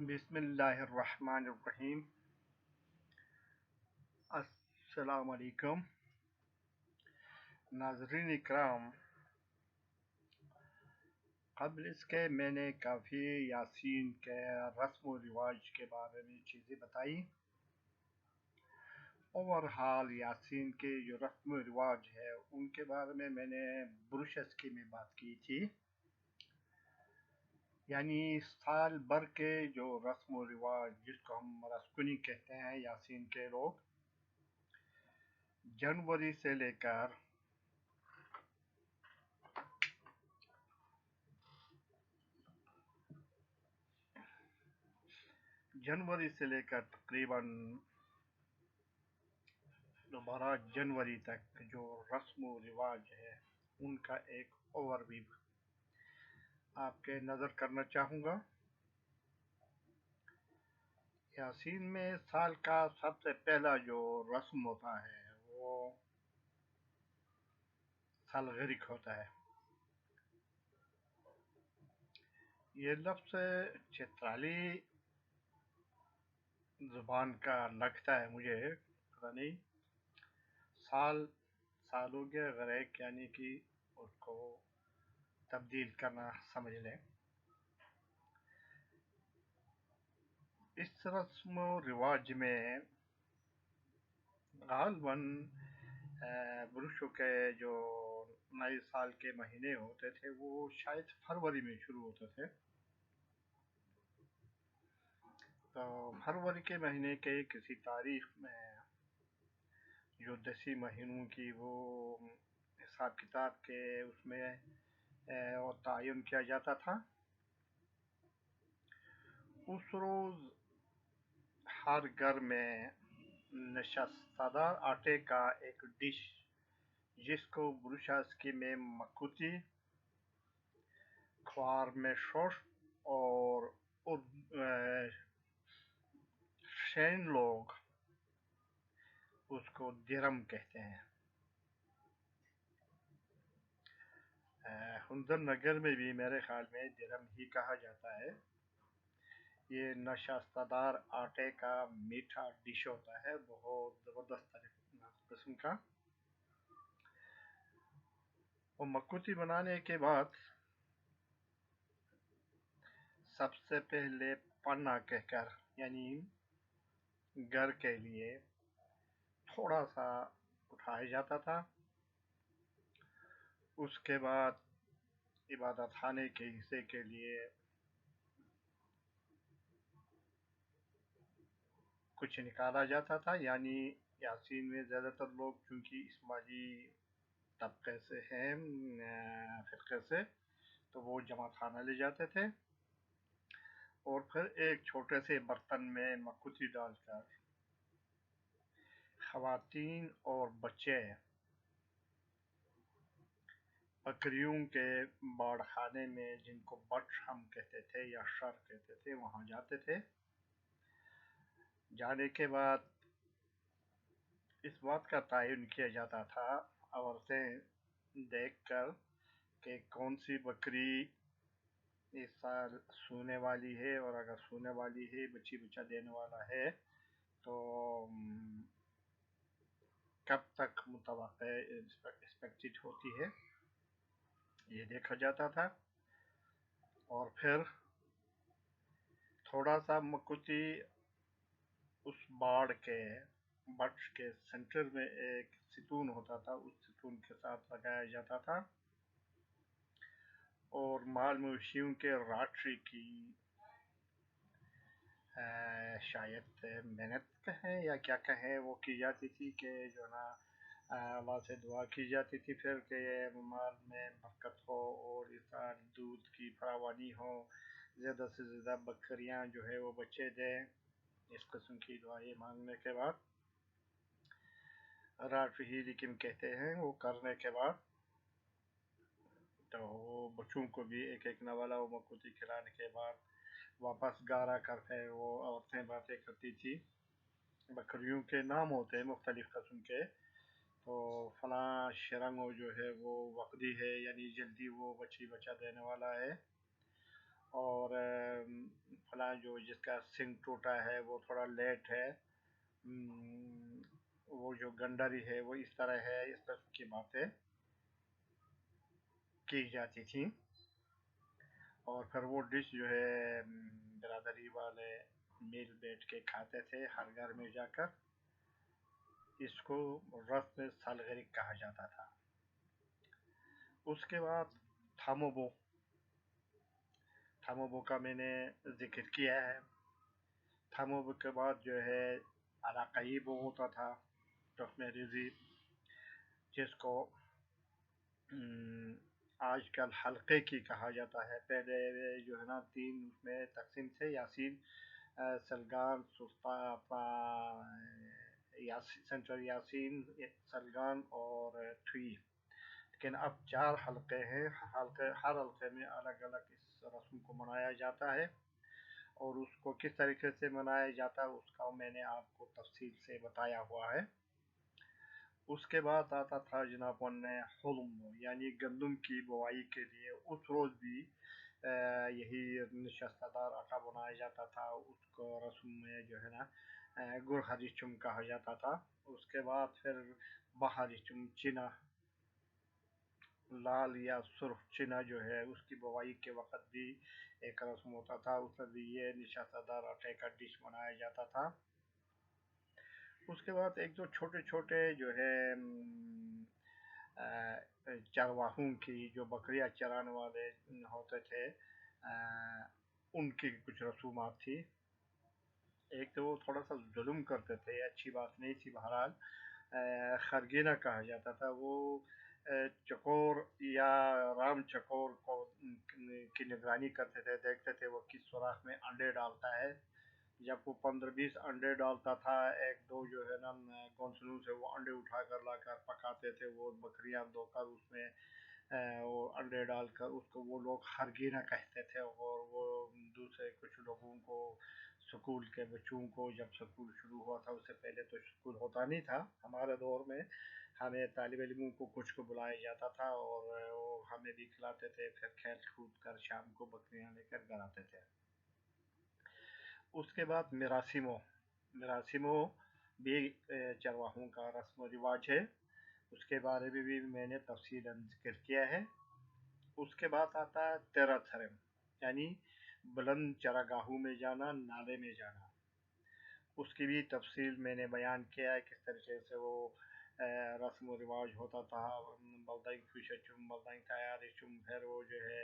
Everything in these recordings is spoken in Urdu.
بسم اللہ الرحمن الرحیم۔ السلام علیکم ناظرین اکرام، قبل اس کے میں نے کافی یاسین کے رسم و رواج کے بارے میں چیزیں بتائی۔ اوورحال یاسین کے جو رسم و رواج ہے ان کے بارے میں نے بروشس کی میں بات کی تھی، یعنی سال بھر کے جو رسم و رواج جس کو ہم رسکونی کہتے ہیں یاسین کے لوگ، جنوری سے لے کر تقریباً 12 جنوری تک جو رسم و رواج ہے ان کا ایک اوور ویو آپ کے نظر کرنا چاہوں گا۔ یاسین میں سال کا سب سے پہلا جو رسم ہوتا ہے وہ سالگرک ہوتا ہے۔ یہ لفظ چترالی زبان کا لگتا ہے مجھے، پتہ نہیں، سال ہو گیا غریک، یعنی کہ اس کو تبدیل کرنا سمجھ لیں۔ اس رسم و رواج میں غالباً بروشوں کے جو نئے سال کے مہینے ہوتے تھے وہ شاید فروری میں شروع ہوتے تھے، تو فروری کے مہینے کے کسی تاریخ میں جو 10 مہینوں کی وہ حساب کتاب کے اس میں وہ تعین کیا جاتا تھا۔ اس روز ہر گھر میں نشستہ دار آٹے کا ایک ڈش جس کو بروشاسکی میں مکوتی، کھوار میں شوش اور شین لوگ اس کو درم کہتے ہیں۔ ہندر نگر میں بھی میرے خیال میں درم ہی کہا جاتا ہے۔ یہ نشستہ دار آٹے کا میٹھا ڈش ہوتا ہے، بہت زبردست قسم کا۔ وہ مکوتی بنانے کے بعد سب سے پہلے پنا کہہ کر، یعنی گھر کے لیے تھوڑا سا اٹھایا جاتا تھا۔ اس کے بعد عبادت خانے کے حصے کے لیے کچھ نکالا جاتا تھا، یعنی یاسین میں زیادہ تر لوگ چونکہ اسماعیلی طبقے سے ہیں، فرقے سے، تو وہ جماعت خانہ لے جاتے تھے اور پھر ایک چھوٹے سے برتن میں مکوتی ڈال کر خواتین اور بچے بکریوں کے باڑ خانے میں، جن کو بٹش ہم کہتے تھے یا شر کہتے تھے، وہاں جاتے تھے۔ جانے کے بعد اس بات کا تعین کیا جاتا تھا عورتیں دیکھ کر کہ کون سی بکری اس سال سونے والی ہے، اور اگر سونے والی ہے، بچہ دینے والا ہے، تو کب تک متوقع ایکسپیکٹڈ ہوتی ہے، یہ دیکھا جاتا تھا۔ اور پھر تھوڑا سا مکوتی اس باڑ کے بٹش کے سینٹر میں ایک ستون ہوتا تھا، اس ستون کے ساتھ لگایا جاتا تھا، اور مال مویشیوں کے راٹری کی شاید محنت کہیں یا کیا کہیں وہ کی جاتی تھی، کہ جو نا اللہ سے دعا کی جاتی تھی پھر کہ مال میں برکت ہو اور اس سال دودھ کی فراوانی ہو، زیادہ سے زیادہ بکریاں جو ہے وہ بچے دیں۔ اس قسم کی دعائیں مانگنے کے بعد، راٹری ہی لیکن کہتے ہیں، وہ کرنے کے بعد تو بچوں کو بھی ایک ایک نوالا و مکوتی کھلانے کے بعد واپس گارا کرتے وہ عورتیں باتیں کرتی تھی۔ بکریوں کے نام ہوتے ہیں مختلف قسم کے، تو فلاں شرنگو جو ہے وہ وقدی ہے، یعنی جلدی وہ بچہ دینے والا ہے، اور فلاں جو جس کا سنگ ٹوٹا ہے وہ تھوڑا لیٹ ہے، وہ جو گنڈاری ہے وہ اس طرح ہے، اس قسم کی باتیں کی جاتی تھیں۔ اور پھر وہ ڈش جو ہے برادری والے مل بیٹھ کے کھاتے تھے ہر گھر میں جا کر۔ اس کو رسم سالگرہ کہا جاتا تھا۔ اس کے بعد تھاموبو کا میں نے ذکر کیا ہے۔ تھاموبو کے بعد جو ہے علاقائی بو ہوتا تھا، ٹوکمیریزی، جس کو آج کل حلقے کی کہا جاتا ہے۔ پہلے جو ہے نا 3 اس میں تقسیم تھے، یاسین، سلگان، سینٹرل یاسین، سلگان اور تھوئی، لیکن اب 4 حلقے ہیں۔ ہر حلقے میں الگ الگ اس رسم کو منایا جاتا ہے، اور اس کو کس طریقے سے منایا جاتا ہے اس کا میں نے آپ کو تفصیل سے بتایا ہوا ہے۔ اس کے بعد آتا تھا جناب حلم، یعنی گندم کی بوائی کے لیے اس روز بھی یہی نشستہ دار آٹا بنایا جاتا تھا۔ اس کو رسم میں جو ہے نا گر ہریچم کہا جاتا تھا۔ اس کے بعد پھر بہاریچم، چنا، لال یا سرخ چنا جو ہے اس کی بوائی کے وقت بھی ایک رسم ہوتا تھا، اس میں بھی یہ نشستہ دار آٹے کا ڈش بنایا جاتا تھا۔ اس کے بعد ایک دو چھوٹے چھوٹے جو ہے چرواہوں کی، جو بکریاں چرانے والے ہوتے تھے، ان کی کچھ رسومات تھی۔ ایک تو وہ تھوڑا سا ظلم کرتے تھے، اچھی بات نہیں تھی، بہرحال خرگینہ کہا جاتا تھا۔ وہ چکور یا رام چکور کو کی نگرانی کرتے تھے، دیکھتے تھے وہ کس سوراخ میں انڈے ڈالتا ہے۔ جب وہ 15-20 انڈے ڈالتا تھا، ایک دو جو ہے نا گونسلوں سے وہ انڈے اٹھا کر لا کر پکاتے تھے، وہ بکریاں دو کر اس میں وہ انڈے ڈال کر اس کو وہ لوگ خرگینہ کہتے تھے۔ اور وہ دوسرے کچھ لوگوں کو، سکول کے بچوں کو، جب سکول شروع ہوا تھا، اس سے پہلے تو سکول ہوتا نہیں تھا ہمارے دور میں، ہمیں طالب علموں کو کچھ کو بلایا جاتا تھا اور وہ ہمیں بھی کھلاتے تھے، پھر کھیل کود کر شام کو بکریاں لے کر گھر آتے تھے۔ اس کے بعد مراسیمو بھی چرواہوں کا رسم و رواج ہے، اس کے بارے میں بھی میں نے تفصیلاً ذکر کیا ہے۔ اس کے بعد آتا ہے تیرا تھرم، یعنی بلند چراگاہوں میں جانا، نالے میں جانا۔ اس کی بھی تفصیل میں نے بیان کیا ہے، کس طریقے سے وہ رسم و رواج ہوتا تھا۔ بلدنگ خوشچم، بلدنگ تیاری چم، پھر وہ جو ہے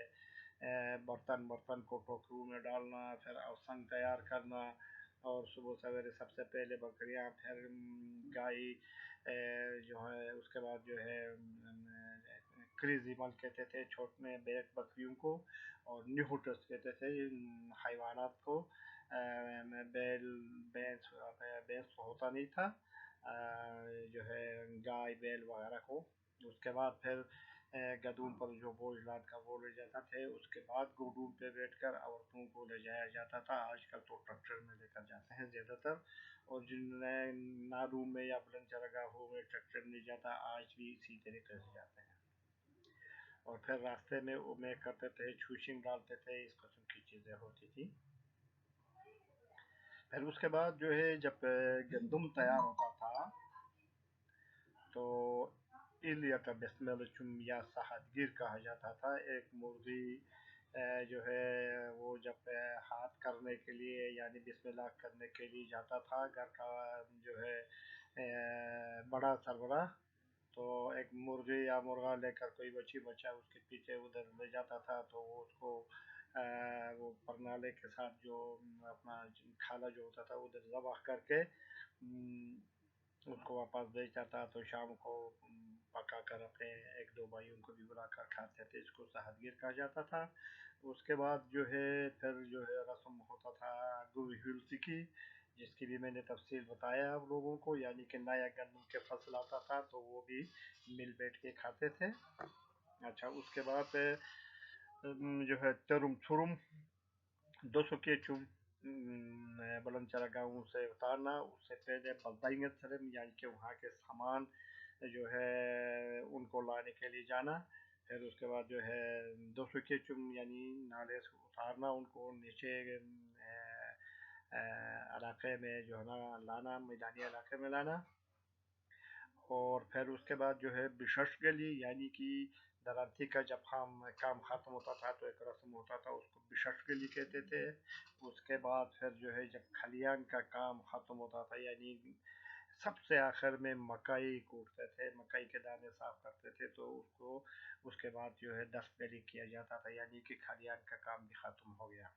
برتن کو ٹوکروں میں ڈالنا، پھر اوسنگ تیار کرنا، اور صبح سویرے سب سے پہلے بکریاں، پھر گائے جو ہے، اس کے بعد جو ہے کریزی مل کہتے تھے چھوٹنے بیٹ بکریوں کو، اور نیہوٹس کہتے تھے حیوانات کو۔ بینس ہوتا نہیں تھا، جو ہے گائے بیل وغیرہ کو۔ اس کے بعد پھر گدوں پر جو بوجھ لاد کر وہ لے جاتا تھے، اس کے بعد گھوڑوں پہ بیٹھ کر عورتوں کو لے جایا جاتا تھا۔ آج کل تو ٹریکٹر میں لے کر جاتے ہیں زیادہ تر، اور جن نادوں میں یا بلند چراگاہوں میں ٹریکٹر نہیں جاتا، آج بھی اسی طریقے سے جاتے ہیں۔ اور پھر راستے میں کرتے تھے، چھوشنگ ڈالتے تھے، اس قسم کی چیزیں ہوتی تھی۔ پھر اس کے بعد جو ہے جب گندم تیار ہوتا تھا تو ایلیا بسم اللہ چم یا سہد گیر کہا جاتا تھا۔ ایک مرغی جو ہے وہ جب ہاتھ کرنے کے لیے، یعنی بسم اللہ کرنے کے لیے جاتا تھا گھر کا جو ہے بڑا سربراہ، تو ایک مرغی یا مرغا لے کر کوئی بچہ اس کے پیچھے ادھر لے جاتا تھا، تو وہ اس کو وہ پرنالے کے ساتھ جو اپنا کھالا جو ہوتا تھا ادھر ذبح کر کے اس کو واپس بھیجتا تھا، تو شام کو پکا کر اپنے ایک دو بھائیوں کو بھی بلا کر کھاتے تھے۔ اس کو سہد گیر کہا جاتا تھا۔ اس کے بعد جو ہے پھر جو ہے رسم ہوتا تھا گوی ہلسی کی، جس کی بھی میں نے تفصیل بتایا آپ لوگوں کو، یعنی کہ نیا گندم کے فصل آتا تھا تو وہ بھی مل بیٹھ کے کھاتے تھے۔ اچھا، اس کے بعد جو ہے ترم تھرم، 200 کے چم، بلند چراگاہوں سے اتارنا، اس سے پہلے بلدائنگ تھرم، یعنی کہ وہاں کے سامان جو ہے ان کو لانے کے لیے جانا۔ پھر اس کے بعد جو ہے 200 کے چم، یعنی نالے سے اتارنا ان کو، نیچے علاقے میں جو ہے نا لانا، میدانی علاقے میں لانا، اور پھر اس کے بعد جو ہے بشش گلی یعنی کہ درانتی کا جب کام ختم ہوتا تھا تو ایک رسم ہوتا تھا، اس کو بشش گلی کہتے تھے۔ اس کے بعد پھر جو ہے جب کھلیان کا کام ختم ہوتا تھا یعنی سب سے آخر میں مکئی کوٹتے تھے، مکئی کے دانے صاف کرتے تھے، تو اس کے بعد جو ہے دست گلی کیا جاتا تھا یعنی کہ کھلیان کا کام بھی ختم ہو گیا۔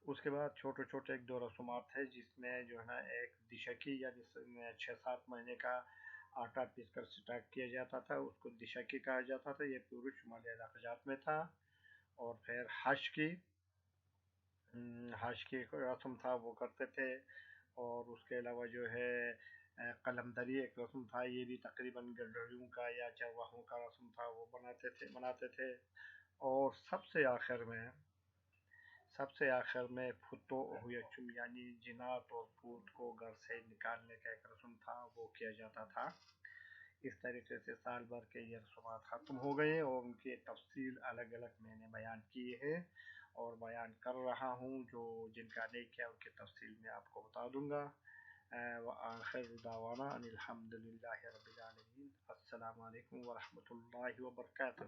اس کے بعد چھوٹے چھوٹے ایک دو رسومات تھے جس میں جو ہے نا ایک دشکی یعنی 6-7 مہینے کا آٹا پیس کر سٹاک کیا جاتا تھا، اس کو دشکی کہا جاتا تھا، یہ پورے شمالی علاقات میں تھا۔ اور پھر حج کی رسم تھا وہ کرتے تھے، اور اس کے علاوہ جو ہے قلمدری ایک رسم تھا، یہ بھی تقریباً گڈریوں کا یا چرواہوں کا رسم تھا، وہ مناتے تھے۔ اور سب سے آخر میں پھتو ہویچم یعنی جنات اور پوت کو گھر سے نکالنے کا ایک رسم تھا، وہ کیا جاتا تھا۔ اس طریقے سے سال بھر کے یہ رسومات ختم ہو گئے اور ان کی تفصیل الگ الگ میں نے بیان کی ہے اور بیان کر رہا ہوں، جو جن کا نہیں کیا ان کی تفصیل میں آپ کو بتا دوں گا۔ وآخر دعوانا ان الحمد للہ رب العالمین۔ السلام علیکم ورحمۃ اللہ وبرکاتہ۔